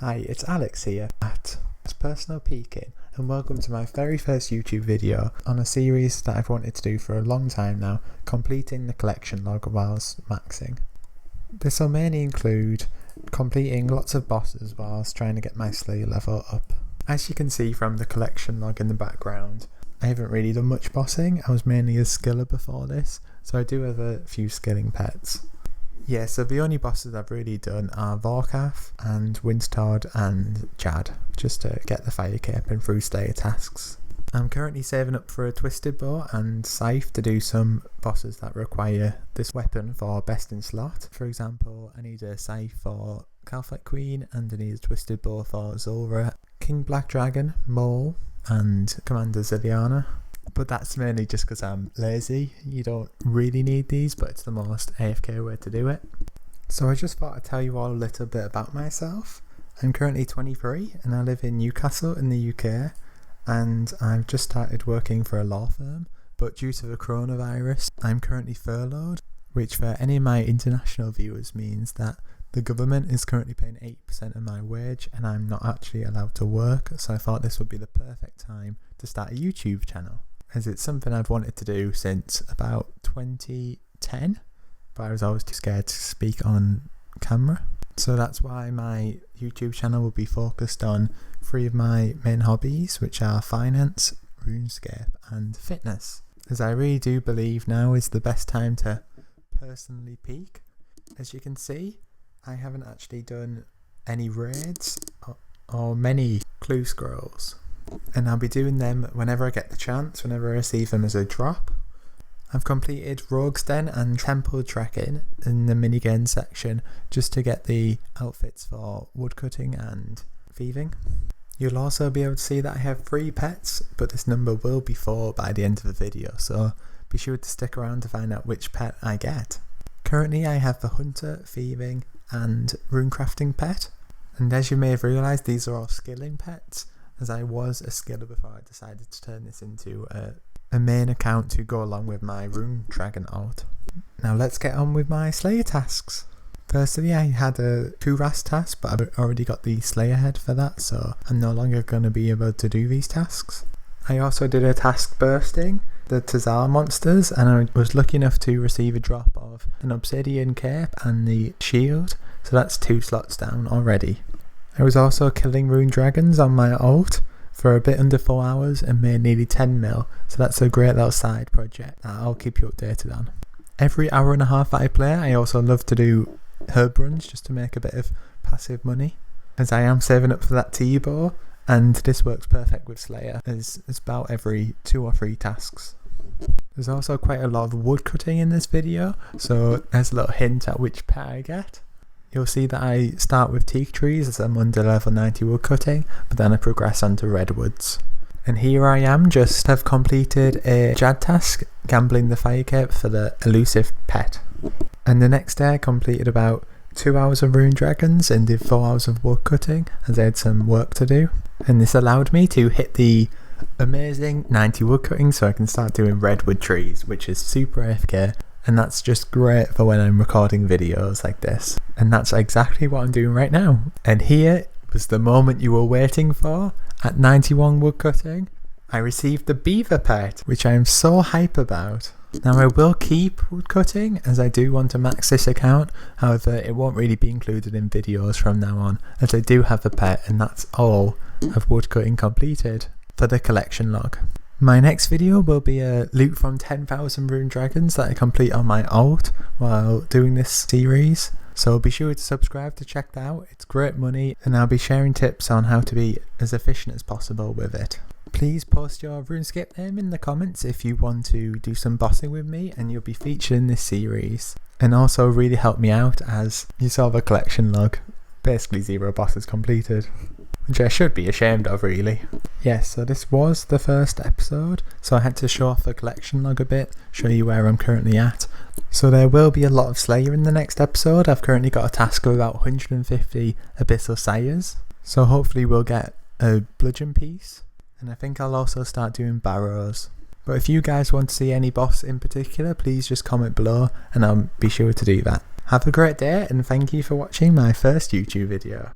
Hi, it's Alex here at Personal Peeking, and welcome to my very first YouTube video on a series that I've wanted to do for a long time now, completing the collection log whilst maxing. This will mainly include completing lots of bosses whilst trying to get my Slayer level up. As you can see from the collection log in the background, I haven't really done much bossing. I was mainly a skiller before this, so I do have a few skilling pets. Yeah, so the only bosses I've really done are Vorkath and Winstard and Jad, just to get the fire cape and through Slayer tasks. I'm currently saving up for a Twisted Bow and Scythe to do some bosses that require this weapon for best in slot. For example, I need a Scythe for Calflight Queen and I need a Twisted Bow for Zulra, King Black Dragon, Mole and Commander Zilliana. But that's mainly just because I'm lazy. You don't really need these, but it's the most AFK way to do it. So I just thought I'd tell you all a little bit about myself. I'm currently 23 and I live in Newcastle in the UK, and I've just started working for a law firm, but due to the coronavirus I'm currently furloughed, which for any of my international viewers means that the government is currently paying 8% of my wage and I'm not actually allowed to work, so I thought this would be the perfect time to start a YouTube channel, as it's something I've wanted to do since about 2010, but I was always too scared to speak on camera. So that's why my YouTube channel will be focused on 3 of my main hobbies, which are finance, RuneScape and fitness, as I really do believe now is the best time to personally peak. As you can see, I haven't actually done any raids or many clue scrolls, and I'll be doing them whenever I get the chance, whenever I receive them as a drop. I've completed Rogue's Den and Temple Trekking in the minigame section just to get the outfits for woodcutting and thieving. You'll also be able to see that I have 3 pets, but this number will be 4 by the end of the video, so be sure to stick around to find out which pet I get. Currently I have the Hunter, Thieving and Runecrafting pet, and as you may have realised, these are all skilling pets, as I was a skiller before I decided to turn this into a main account to go along with my Rune Dragon alt. Now let's get on with my Slayer tasks. Firstly, I had a Kuras task, but I've already got the Slayer head for that, so I'm no longer going to be able to do these tasks. I also did a task bursting the Tazar monsters, and I was lucky enough to receive a drop of an obsidian cape and the shield, so that's 2 slots down already. I was also killing rune dragons on my alt for a bit under 4 hours and made nearly 10 mil, so that's a great little side project that I'll keep you updated on. Every hour and a half that I play, I also love to do herb runs just to make a bit of passive money, as I am saving up for that T-bow, and this works perfect with Slayer as it's about every 2 or 3 tasks. There's also quite a lot of wood cutting in this video, so there's a little hint at which pet I get. You'll see that I start with teak trees as I'm under level 90 wood cutting, but then I progress onto redwoods. And here I am, just have completed a Jad task, gambling the fire cape for the elusive pet. And the next day I completed about 2 hours of rune dragons and did 4 hours of wood cutting as I had some work to do. And this allowed me to hit the amazing 90 wood cutting so I can start doing redwood trees, which is super AFK. And that's just great for when I'm recording videos like this. And that's exactly what I'm doing right now. And here was the moment you were waiting for. At 91 woodcutting, I received the beaver pet, which I am so hype about. Now I will keep woodcutting as I do want to max this account, however it won't really be included in videos from now on, as I do have a pet and that's all of woodcutting completed for the collection log. My next video will be a loot from 10,000 rune dragons that I complete on my alt while doing this series, so be sure to subscribe to check that out. It's great money and I'll be sharing tips on how to be as efficient as possible with it. Please post your RuneScape name in the comments if you want to do some bossing with me, and you'll be featured in this series. And also really help me out, as you saw the collection log, basically 0 bosses completed, which I should be ashamed of really. Yes, so this was the first episode, so I had to show off the collection log a bit, show you where I'm currently at. So there will be a lot of Slayer in the next episode. I've currently got a task of about 150 Abyssal Sires, so hopefully we'll get a bludgeon piece, and I think I'll also start doing barrows. But if you guys want to see any boss in particular, please just comment below and I'll be sure to do that. Have a great day and thank you for watching my first YouTube video.